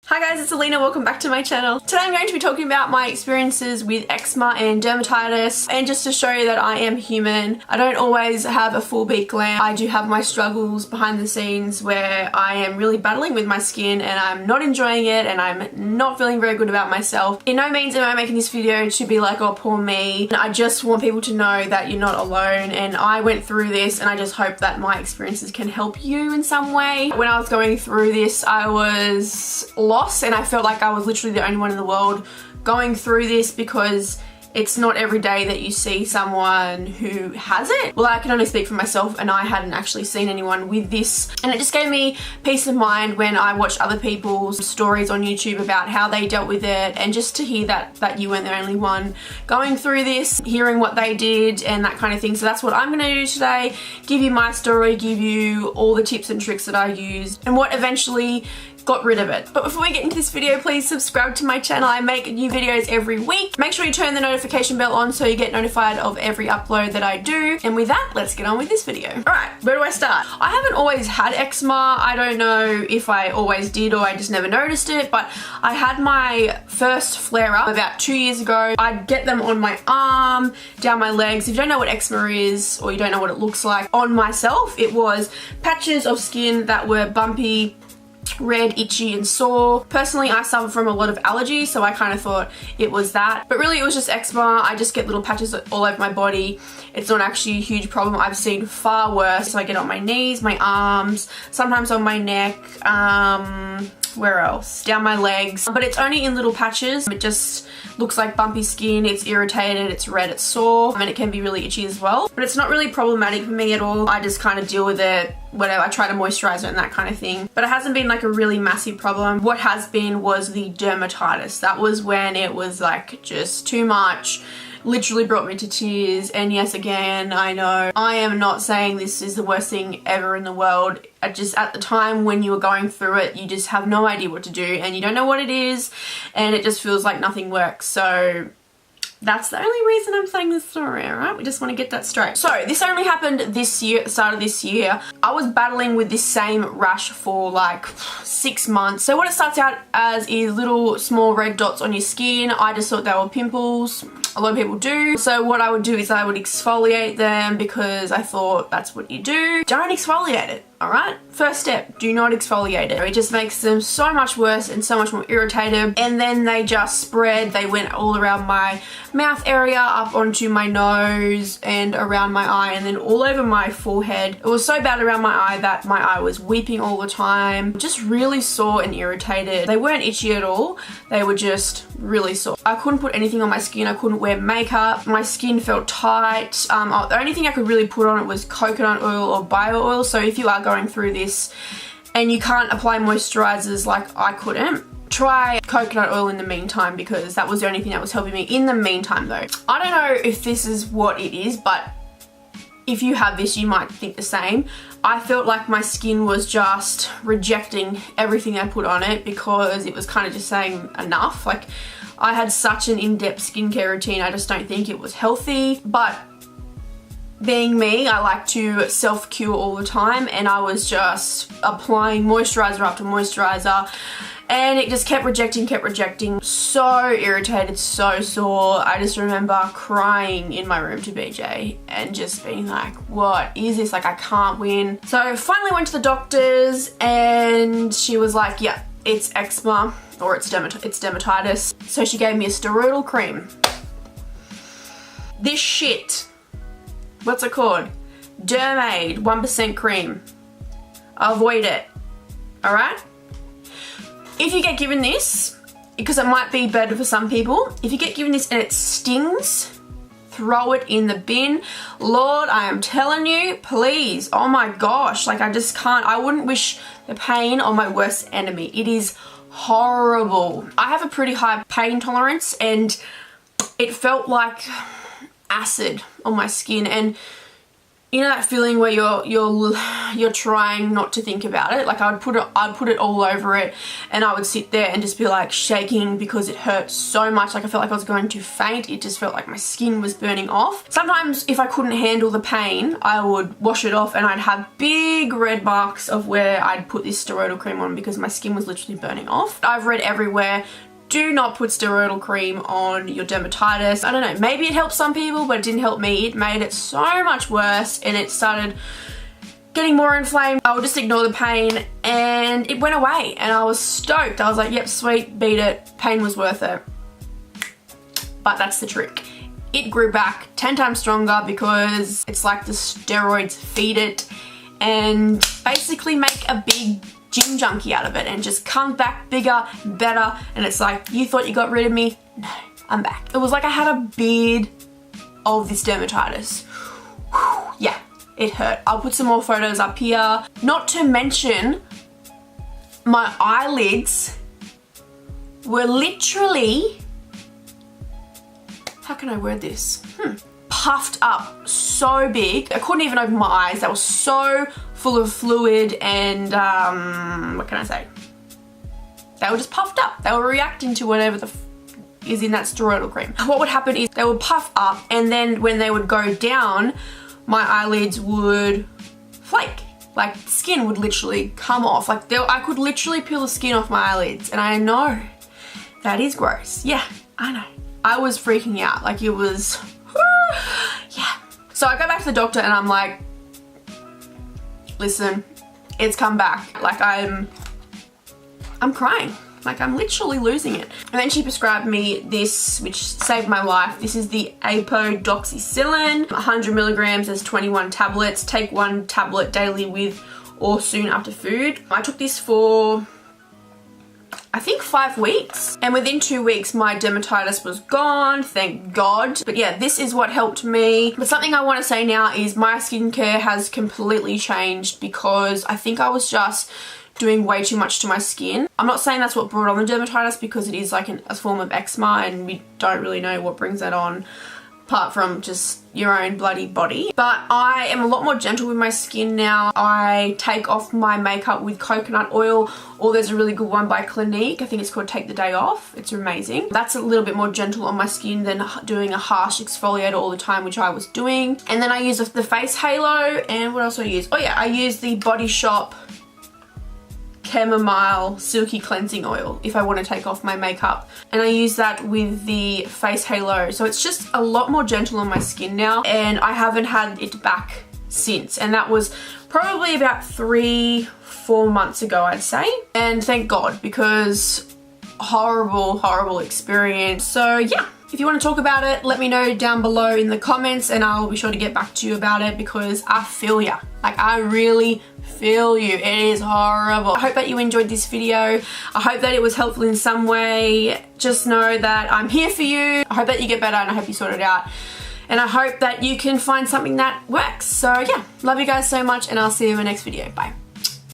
Hi guys, it's Alina. Welcome back to my channel. Today I'm going to be talking about my experiences with eczema and dermatitis, and just to show you that I am human. I don't always have a full beat glam. I do have my struggles behind the scenes where I am really battling with my skin and I'm not enjoying it and I'm not feeling very good about myself. In no means am I making this video to be like, oh poor me. I just want people to know that you're not alone, and I went through this and I just hope that my experiences can help you in some way. When I was going through this, I was lost and I felt like I was literally the only one in the world going through this, because it's not every day that you see someone who has it. Well, I can only speak for myself, and I hadn't actually seen anyone with this, and it just gave me peace of mind when I watched other people's stories on YouTube about how they dealt with it, and just to hear that you weren't the only one going through this, hearing what they did and that kind of thing. So that's what I'm going to do today, give you my story, give you all the tips and tricks that I used and what eventually got rid of it. But before we get into this video, please subscribe to my channel. I make new videos every week. Make sure you turn the notification bell on so you get notified of every upload that I do. And with that, let's get on with this video. Alright, where do I start? I haven't always had eczema. I don't know if I always did or I just never noticed it, but I had my first flare-up about 2 years ago. I'd get them on my arm, down my legs. If you don't know what eczema is or you don't know what it looks like, on myself it was patches of skin that were bumpy, red, itchy and sore. Personally, I suffer from a lot of allergies, so I kind of thought it was that, but really it was just eczema. I just get little patches all over my body. It's not actually a huge problem. I've seen far worse. So I get on my knees, my arms, sometimes on my neck, where else? Down my legs. But it's only in little patches. It just looks like bumpy skin. It's irritated, it's red, it's sore, and it can be really itchy as well. But it's not really problematic for me at all. I just kind of deal with it, whatever. I try to moisturize it and that kind of thing. But it hasn't been like a really massive problem. What has been was the dermatitis. That was when it was like just too much. Literally brought me to tears. And yes, again, I know I am not saying this is the worst thing ever in the world. Just at the time when you were going through it, you just have no idea what to do and you don't know what it is, and it just feels like nothing works. So that's the only reason I'm saying this story, alright? We just want to get that straight. So this only happened this year, at the start of this year. I was battling with this same rash for like 6 months. So what it starts out as is little small red dots on your skin. I just thought they were pimples. A lot of people do. So what I would do is I would exfoliate them, because I thought that's what you do. Don't exfoliate it. Alright, first step, do not exfoliate it. It just makes them so much worse and so much more irritated. And then they just spread. They went all around my mouth area, up onto my nose and around my eye, and then all over my forehead. It was so bad around my eye that my eye was weeping all the time. Just really sore and irritated. They weren't itchy at all. They were just really sore. I couldn't put anything on my skin. I couldn't wear makeup. My skin felt tight. The only thing I could really put on it was coconut oil or bio oil. So if you are going through this and you can't apply moisturizers like I couldn't, try coconut oil in the meantime, because that was the only thing that was helping me in the meantime though. I don't know if this is what it is, but if you have this, you might think the same. I felt like my skin was just rejecting everything I put on it, because it was kind of just saying enough. Like, I had such an in-depth skincare routine, I just don't think it was healthy. But being me, I like to self-cure all the time, and I was just applying moisturizer after moisturizer, and it just kept rejecting. So irritated, so sore. I just remember crying in my room to BJ and just being like, what is this? Like, I can't win. So I finally went to the doctors and she was like, yeah, it's eczema, or it's dermatitis. So she gave me a steroidal cream. This shit, what's it called? Dermade 1% cream. Avoid it. Alright? If you get given this, because it might be better for some people, if you get given this and it stings, throw it in the bin. Lord, I am telling you, please. Oh my gosh, like, I just can't. I wouldn't wish the pain on my worst enemy. It is horrible. I have a pretty high pain tolerance, and it felt like acid on my skin, and you know that feeling where you're trying not to think about it? Like I'd put it all over it, and I would sit there and just be like shaking because it hurt so much. Like I felt like I was going to faint. It just felt like my skin was burning off. Sometimes if I couldn't handle the pain, I would wash it off and I'd have big red marks of where I'd put this steroidal cream on because my skin was literally burning off. I've read everywhere, do not put steroidal cream on your dermatitis. I don't know, maybe it helps some people, but it didn't help me. It made it so much worse and it started getting more inflamed. I would just ignore the pain and it went away and I was stoked. I was like, yep, sweet, beat it. Pain was worth it. But that's the trick. It grew back 10 times stronger because it's like the steroids feed it and basically make a big gym junkie out of it and just come back bigger, better, and it's like, you thought you got rid of me? No, I'm back. It was like I had a beard of this dermatitis. Whew, yeah, it hurt. I'll put some more photos up here. Not to mention, my eyelids were literally, how can I word this? Puffed up so big. I couldn't even open my eyes. They were so full of fluid and what can I say? They were just puffed up. They were reacting to whatever the is in that steroidal cream. What would happen is they would puff up and then when they would go down, my eyelids would flake. Like skin would literally come off. Like I could literally peel the skin off my eyelids, and I know that is gross. Yeah, I know. I was freaking out. Like it was, yeah. So I go back to the doctor and I'm like, listen, it's come back. Like I'm crying. Like I'm literally losing it. And then she prescribed me this, which saved my life. This is the apodoxycycline, 100 milligrams, there's 21 tablets. Take 1 tablet daily with or soon after food. I took this for, I think 5 weeks. And within 2 weeks, my dermatitis was gone, thank God. But yeah, this is what helped me. But something I want to say now is my skincare has completely changed because I think I was just doing way too much to my skin. I'm not saying that's what brought on the dermatitis because it is like a form of eczema and we don't really know what brings that on apart from just your own bloody body. But I am a lot more gentle with my skin now. I take off my makeup with coconut oil, or there's a really good one by Clinique. I think it's called Take the Day Off. It's amazing. That's a little bit more gentle on my skin than doing a harsh exfoliator all the time, which I was doing. And then I use the face halo, and what else do I use? Oh yeah, I use the Body Shop chamomile silky cleansing oil if I want to take off my makeup, and I use that with the face halo, so it's just a lot more gentle on my skin now, and I haven't had it back since, and that was probably about 3-4 months ago, I'd say. And thank God, because horrible experience. So yeah, if you want to talk about it, let me know down below in the comments and I'll be sure to get back to you about it because I feel ya. Like I really feel you. It is horrible. I hope that you enjoyed this video. I hope that it was helpful in some way. Just know that I'm here for you. I hope that you get better and I hope you sort it out. And I hope that you can find something that works. So yeah, love you guys so much and I'll see you in my next video. Bye.